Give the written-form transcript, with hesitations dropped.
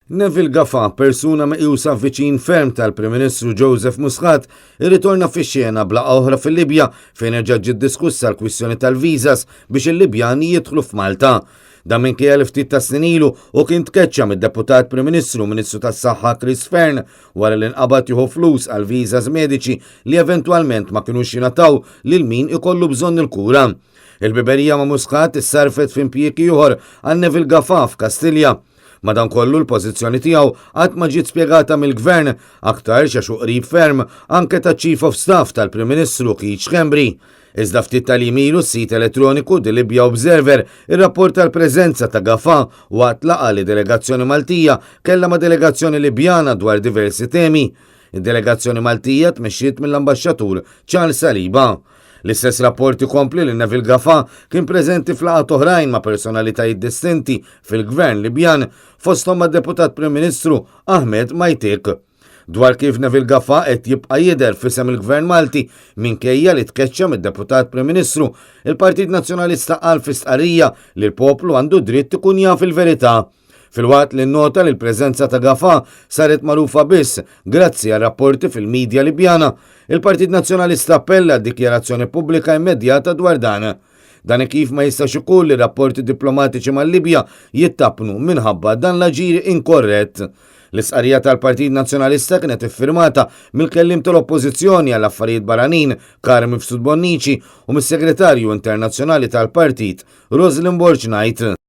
Neville Gaffa, persuna meqjusa viċin ferm tal-Prim Ministru Joseph Muscat, irritorna fix-xena bla oħra fil-Libja fejn irġa' ġiet diskussa l-kwistjoni tal-viżas biex il-Libjani jidħlu f'Malta. Dan minkejja li ftit ta' snin ilu u kien tkeċċa mid-deputat Prim Ministru Ministru tas-Saħħa Chris Fern wara li nqabad jieħu flus għal viżas mediċi li eventwalment ma kinux jingħataw lil min ikollu bżonn il-kura. Il-biberija ma' Muscat issarfet f'impjiegi ieħor għal Neville Gaffa f'Kastilja. Madankollu l-pożizzjoni tiegħu qatt ma ġiet spjegata mill-Gvern aktar xaxu qrib ferm anke ta' Chief of Staff tal-Prim Ministru Keith Schembri. Iżda ftit tal-jimilu s-sit elettroniku di Libya Observer irrapporta l-preżenza ta' Gaffa waqt laqgħa li delegazzjoni Maltija kellha ma' delegazzjoni Libjana dwar diversi temi. Id-delegazzjoni Maltija tmexxiet mill-ambaxxatur Charles Saliba. L-istess rapporti kompli li Neville Gaffa kien preżenti f'laqgħat oħrajn ma' personalitajiet distinti fil-Gvern Libjan fosthom ma' deputat Prim Ministru Ahmed Majtik. Dwar kif Neville Gaffa qed jibqa' jidher f'isem il-Gvern Malti minkejja li tkeċċa mid-deputat Prim Ministru, il-Partit Nazzjonalista qal fi stqarrija li l-poplu għandu dritt ikun jaf il-verità. Fil-waqt li nnota li l-preżenza ta' Gaffa saret magħrufa biss grazzi għal rapporti fil-medja Libjana, il-Partit Nazzjonalista appella d-dikjarazzjoni pubblika immedjata dwar dan. Dan kif ma jistax ikun li rapporti diplomatiċi mal-Libja jittapnu minħabba dan l-aġir inkorrett. L-isqarrija tal-Partit Nazzjonalista kienet iffirmata mill-kellim tal-Oppożizzjoni għall affarijiet barranin Karim Fsud Bonnici u mis-Segretarju Internazzjonali tal-Partit Rosalind Borchnight.